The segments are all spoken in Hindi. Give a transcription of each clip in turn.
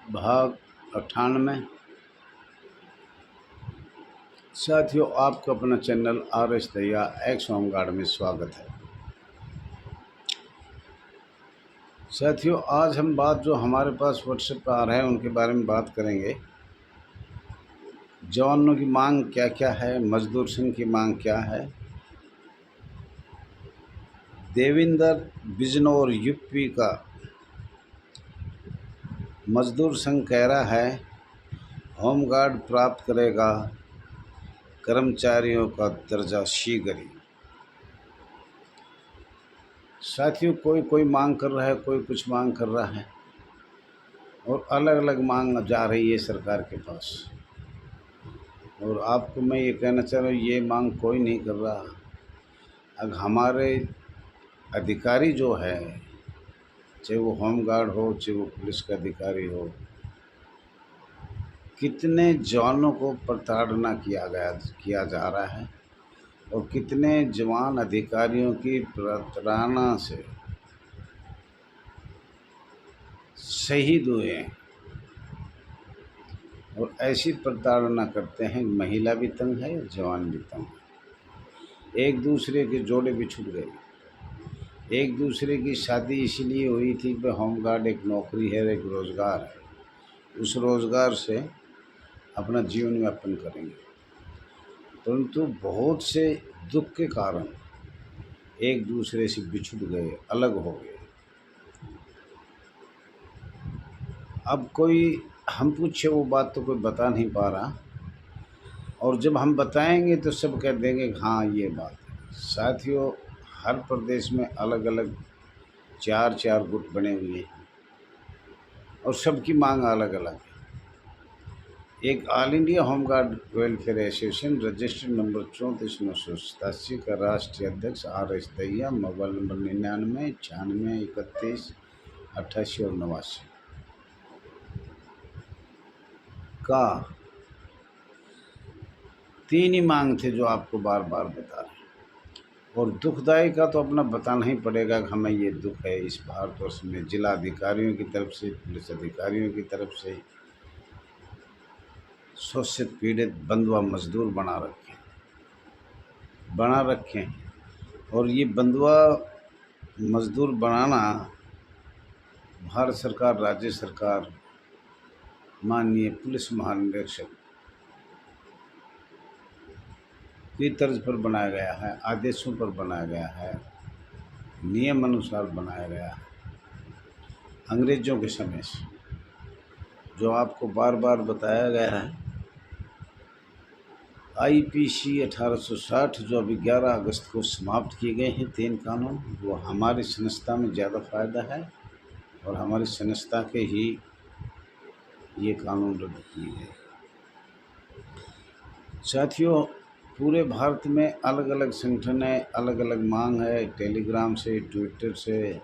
भाग 98। साथियों, आपका अपना channel RS Dahiya x home guard में स्वागत है। साथियों, आज हम बात जो हमारे पास व्हाट्सएप पर आ रहा है उनके बारे में बात करेंगे। जवानों की मांग क्या क्या है, मजदूर संघ की मांग क्या है। देवेंद्र बिजनौर यूपी का मजदूर संघ कह रहा है होमगार्ड प्राप्त करेगा कर्मचारियों का दर्जा शीघ्र ही। साथियों, कोई कोई मांग कर रहा है, कोई कुछ मांग कर रहा है और अलग अलग मांग जा रही है सरकार के पास। और आपको मैं ये कहना चाह रहा हूँ, ये मांग कोई नहीं कर रहा। अब हमारे अधिकारी जो है, चाहे वो होमगार्ड हो, चाहे वो पुलिस का अधिकारी हो, कितने जवानों को प्रताड़ना किया जा रहा है और कितने जवान अधिकारियों की प्रताड़ना से शहीद हुए हैं। और ऐसी प्रताड़ना करते हैं, महिला भी तंग है, जवान भी तंग है। एक दूसरे के जोड़े भी छूट गए। एक दूसरे की शादी इसलिए हुई थी कि होमगार्ड एक नौकरी है, एक रोज़गार है, उस रोज़गार से अपना जीवन यापन करेंगे। परंतु बहुत से दुख के कारण एक दूसरे से बिछुड़ गए, अलग हो गए। अब कोई हम पूछे वो बात तो कोई बता नहीं पा रहा, और जब हम बताएंगे तो सब कह देंगे हाँ ये बात है। साथियों, हर प्रदेश में अलग अलग चार चार गुट बने हुए हैं और सबकी मांग अलग अलग है। एक all India home guard welfare association registered number 34,987 का राष्ट्रीय अध्यक्ष RS दहिया, मोबाइल नंबर 99 96 31 88 और 89 का 3 ही मांग थे जो आपको बार बार बता रहे हैं। और दुखदाई का तो अपना बताना ही पड़ेगा कि हमें ये दुख है इस भारतवर्ष में जिला अधिकारियों की तरफ से, पुलिस अधिकारियों की तरफ से शोषित पीड़ित बंधुआ मजदूर बना रखे हैं। और ये बंधुआ मजदूर बनाना भारत सरकार, राज्य सरकार, माननीय पुलिस महानिदेशक की तर्ज पर बनाया गया है, आदेशों पर बनाया गया है, नियम अनुसार बनाया गया है। अंग्रेज़ों के समय से जो आपको बार बार बताया गया है, IPC 1860 जो अभी 11 अगस्त को समाप्त किए गए हैं 3 कानून, वो हमारी संस्था में ज़्यादा फ़ायदा है और हमारी संस्था के ही ये कानून रद्द किए गए। साथियों, पूरे भारत में अलग अलग संगठन है, अलग अलग मांग है, टेलीग्राम से, ट्विटर से,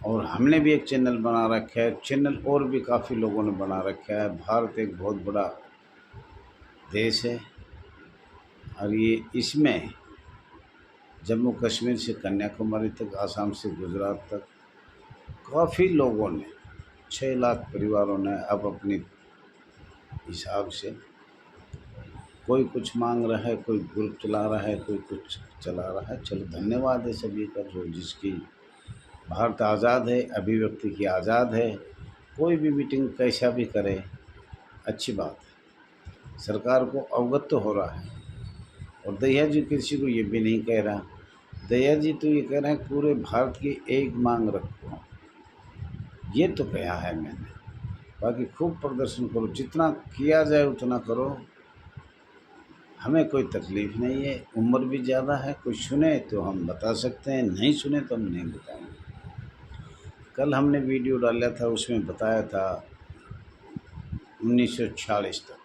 और हमने भी एक चैनल बना रखा है। चैनल और भी काफ़ी लोगों ने बना रखा है। भारत एक बहुत बड़ा देश है और ये इसमें जम्मू कश्मीर से कन्याकुमारी तक, आसाम से गुजरात तक काफ़ी लोगों ने, 6 लाख परिवारों ने अब अपनी हिसाब से कोई कुछ मांग रहा है, कोई ग्रुप चला रहा है, कोई कुछ चला रहा है। चलो, धन्यवाद है सभी का। जो जिसकी भारत आज़ाद है, अभिव्यक्ति की आज़ाद है, कोई भी मीटिंग कैसा भी करे, अच्छी बात है। सरकार को अवगत तो हो रहा है। और दहिया जी किसी को ये भी नहीं कह रहा, दहिया जी तो ये कह रहे हैं पूरे भारत की एक मांग रखो। ये तो कहा है मैंने, बाकी खूब प्रदर्शन करो, जितना किया जाए उतना करो, हमें कोई तकलीफ़ नहीं है। उम्र भी ज़्यादा है, कोई सुने तो हम बता सकते हैं, नहीं सुने तो हम नहीं बताएंगे। कल हमने वीडियो डाला था, उसमें बताया था 1946 तक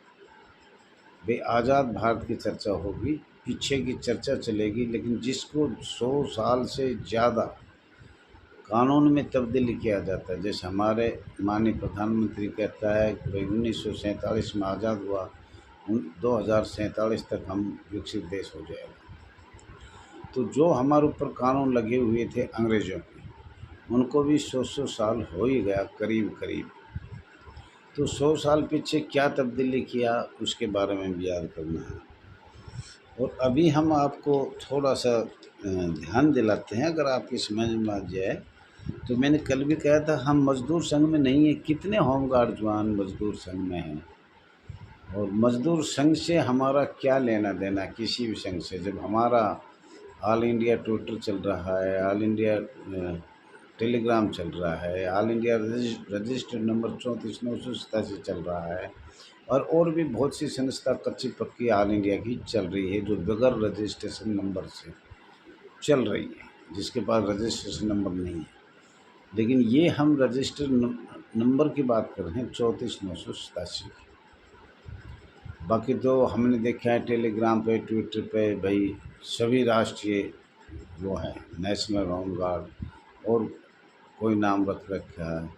भाई आज़ाद भारत की चर्चा होगी, पीछे की चर्चा चलेगी, लेकिन जिसको 100 साल से ज़्यादा कानून में तब्दीली किया जाता है, जैसे हमारे माननीय प्रधानमंत्री कहता है कि भाई 1947 में आज़ाद हुआ, 2047 तक हम विकसित देश हो जाएगा। तो जो हमारे ऊपर कानून लगे हुए थे अंग्रेज़ों के, उनको भी 100 साल हो ही गया करीब करीब। तो 100 साल पीछे क्या तब्दीली किया उसके बारे में भी याद करना है। और अभी हम आपको थोड़ा सा ध्यान दिलाते हैं, अगर आपकी समझ में आ जाए। तो मैंने कल भी कहा था हम मज़दूर संघ में नहीं है, कितने होमगार्ड जवान मज़दूर संघ में हैं, और मज़दूर संघ से हमारा क्या लेना देना किसी भी संघ से। जब हमारा ऑल इंडिया ट्विटर चल रहा है, ऑल इंडिया टेलीग्राम चल रहा है, ऑल इंडिया रजिस्टर्ड नंबर 34,987 चल रहा है, और भी बहुत सी संस्था कच्ची पक्की ऑल इंडिया की चल रही है जो बगैर रजिस्ट्रेशन नंबर से चल रही है, जिसके पास रजिस्ट्रेशन नंबर नहीं है। लेकिन ये हम रजिस्टर्ड नंबर की बात कर रहे हैं 34,987 की। बाकी तो हमने देखा है टेलीग्राम पे, ट्विटर पे, भाई सभी राष्ट्रीय वो हैं, नेशनल होम गार्ड और कोई नाम रख रखा है,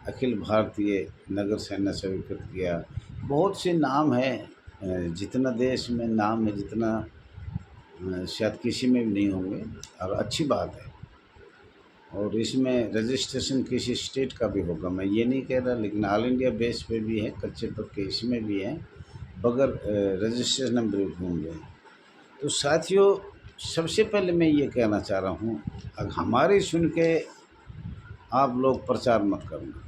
अखिल भारतीय नगर सेना स्वीकृत किया, बहुत से नाम हैं। जितना देश में नाम है जितना शायद किसी में भी नहीं होंगे, और अच्छी बात है। और इसमें रजिस्ट्रेशन किसी स्टेट का भी होगा, मैं ये नहीं कह रहा, लेकिन ऑल इंडिया बेस पे भी है, कच्चे पक्के इसमें भी हैं, बगैर रजिस्ट्रेशन नंबर भी होंगे। तो साथियों, सबसे पहले मैं ये कहना चाह रहा हूँ, अगर हमारी सुन के आप लोग प्रचार मत करना,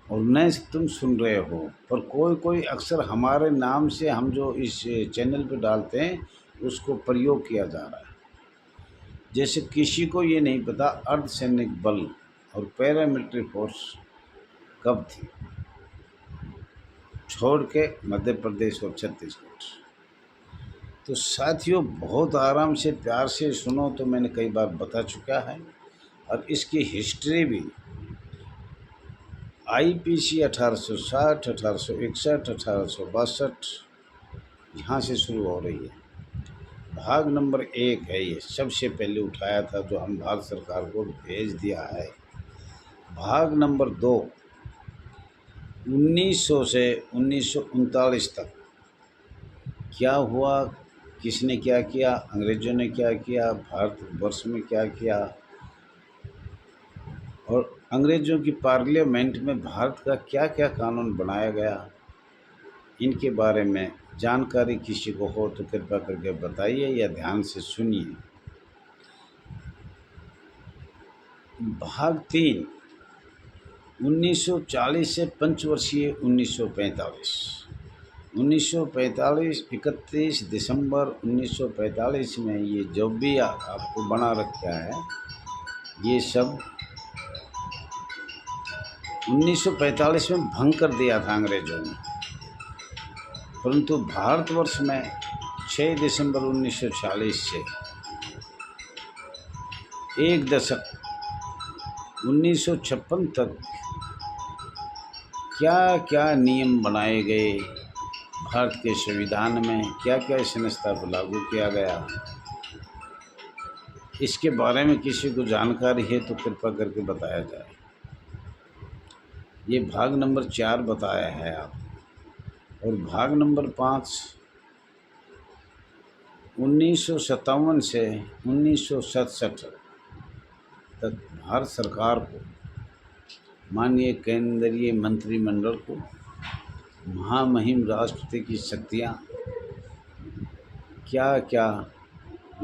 और न तुम सुन रहे हो, पर कोई कोई अक्सर हमारे नाम से हम जो इस चैनल पे डालते हैं उसको प्रयोग किया जा रहा है। जैसे किसी को ये नहीं पता अर्धसैनिक बल और पैरामिलिट्री फोर्स कब थी, छोड़ के मध्य प्रदेश और छत्तीसगढ़। तो साथियों, बहुत आराम से प्यार से सुनो, तो मैंने कई बार बता चुका है, और इसकी हिस्ट्री भी आईपीसी 1860, 1861, 1862 यहाँ से शुरू हो रही है। भाग नंबर 1 है, ये सबसे पहले उठाया था जो हम भारत सरकार को भेज दिया है। भाग नंबर 2 1900 से 1939 तक क्या हुआ, किसने क्या किया, अंग्रेज़ों ने क्या किया, भारतवर्ष में क्या किया, और अंग्रेज़ों की पार्लियामेंट में भारत का क्या क्या कानून बनाया गया, इनके बारे में जानकारी किसी को हो तो कृपया करके बताइए या ध्यान से सुनिए। भाग 3 1940 से पंचवर्षीय 1945। 1945 31 दिसंबर 1945 में ये जो भी आपको बना रखा है, ये सब 1945 में भंग कर दिया था अंग्रेज़ों ने। परंतु भारतवर्ष में 6 दिसंबर 1940 से एक दशक 1956 तक क्या क्या नियम बनाए गए, भारत के संविधान में क्या क्या संस्था को लागू किया गया, इसके बारे में किसी को जानकारी है तो कृपया करके बताया जाए। ये भाग नंबर 4 बताया है आप। और भाग नंबर 5 1957 से 1967 तक भारत सरकार को, माननीय केंद्रीय मंत्रिमंडल को, महामहिम राष्ट्रपति की शक्तियाँ क्या क्या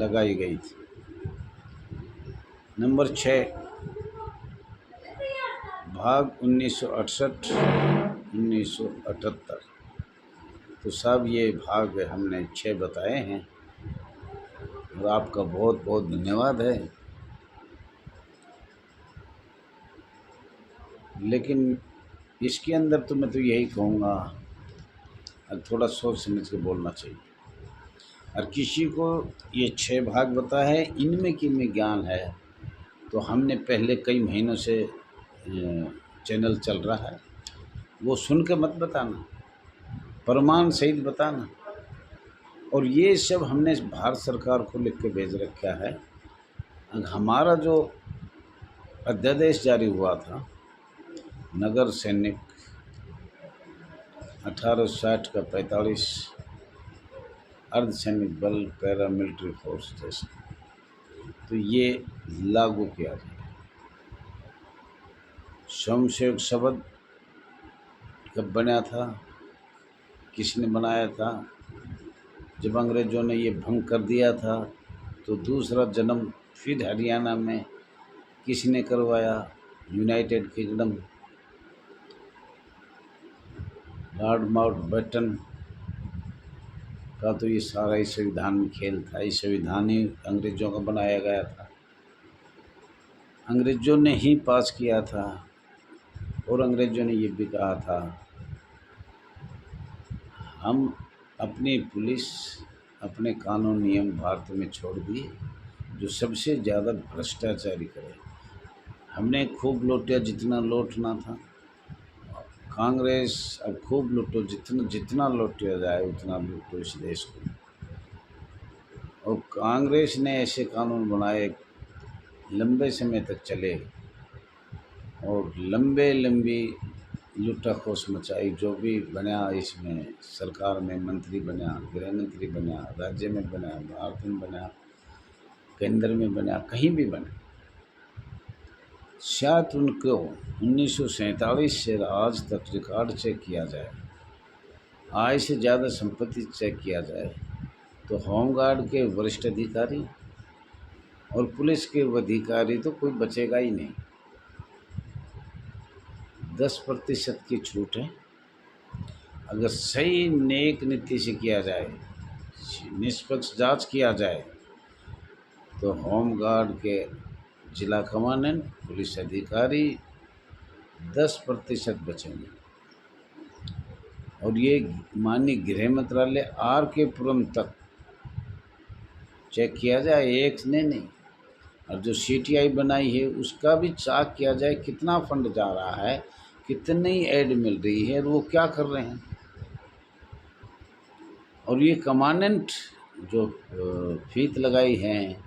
लगाई गई थी। नंबर 6 भाग 1968 1978। तो सब ये भाग हमने 6 बताए हैं, और आपका बहुत बहुत धन्यवाद है। लेकिन इसके अंदर तो मैं तो यही कहूँगा, थोड़ा सोच समझ के बोलना चाहिए। और किसी को ये 6 भाग बताया है, इनमें किनमें ज्ञान है, तो हमने पहले कई महीनों से चैनल चल रहा है, वो सुन के मत बताना, प्रमाण सहित बताना। और ये सब हमने भारत सरकार को लिख के भेज रखा है। हमारा जो अध्यादेश जारी हुआ था, नगर सैनिक 1860 का 45, अर्धसैनिक बल, पैरामिलिट्री फोर्स जैसे, तो ये लागू किया जाए। स्वयंसेवक शब्द कब बना था, किसने बनाया था? जब अंग्रेज़ों ने ये भंग कर दिया था तो दूसरा जन्म फिर हरियाणा में किसने करवाया? यूनाइटेड किंगडम, लॉर्ड माउंटबेटन का तो ये सारा ही संविधान में खेल था। ये संविधान ही अंग्रेज़ों का बनाया गया था, अंग्रेज़ों ने ही पास किया था। और अंग्रेज़ों ने ये भी कहा था, हम अपनी पुलिस, अपने कानून नियम भारत में छोड़ दिए जो सबसे ज़्यादा भ्रष्टाचारी करे। हमने खूब लूटा जितना लूटना था, कांग्रेस अब खूब लूटो, जितना जितना लूटा जाए उतना लूटो इस देश को। और कांग्रेस ने ऐसे कानून बनाए लंबे समय तक चले और लंबी लुटाखोस मचाई। जो भी बना इसमें सरकार में मंत्री बना, गृह मंत्री बना, राज्य में बना, भारत में बना, केंद्र में बना, कहीं भी बना, शायद उनको 1947 से आज तक रिकॉर्ड चेक किया जाए, आय से ज़्यादा संपत्ति चेक किया जाए तो होमगार्ड के वरिष्ठ अधिकारी और पुलिस के अधिकारी तो कोई बचेगा ही नहीं। 10% की छूट है। अगर सही नेक नीति से किया जाए, निष्पक्ष जांच किया जाए तो होमगार्ड के जिला कमांडेंट, पुलिस अधिकारी 10% बचेंगे। और ये माननीय गृह मंत्रालय के पुरम तक चेक किया जाए, एक ने नहीं। और जो CTI बनाई है उसका भी चेक किया जाए, कितना फंड जा रहा है, कितनी ऐड मिल रही है और वो क्या कर रहे हैं। और ये कमांडेंट जो फीत लगाई हैं,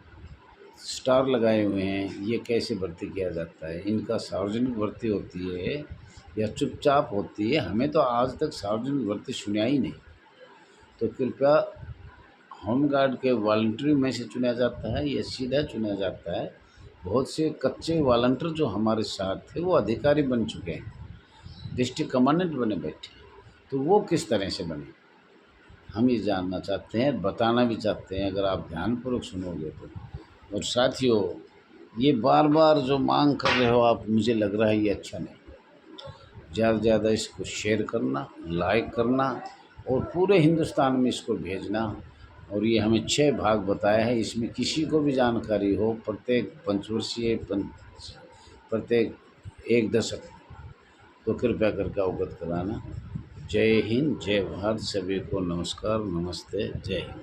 स्टार लगाए हुए हैं, ये कैसे भर्ती किया जाता है? इनका सार्वजनिक भर्ती होती है या चुपचाप होती है? हमें तो आज तक सार्वजनिक भर्ती सुना ही नहीं। तो कृपया होमगार्ड के वॉलंटियर में से चुना जाता है या सीधा चुना जाता है? बहुत से कच्चे वॉलंटियर जो हमारे साथ थे वो अधिकारी बन चुके हैं, डिस्ट्रिक्ट कमांडेंट बने बैठे, तो वो किस तरह से बने? हम ये जानना चाहते हैं, बताना भी चाहते हैं, अगर आप ध्यानपूर्वक सुनोगे तो। और साथियों, ये बार बार जो मांग कर रहे हो आप, मुझे लग रहा है ये अच्छा नहीं। ज़्यादा से ज़्यादा इसको शेयर करना, लाइक करना और पूरे हिंदुस्तान में इसको भेजना। और ये हमें 6 भाग बताया है, इसमें किसी को भी जानकारी हो, प्रत्येक पंचवर्षीय प्रत्येक 1 दशक, तो कृपया करके अवगत कराना। जय हिंद, जय भारत, सभी को नमस्कार, नमस्ते, जय हिंद।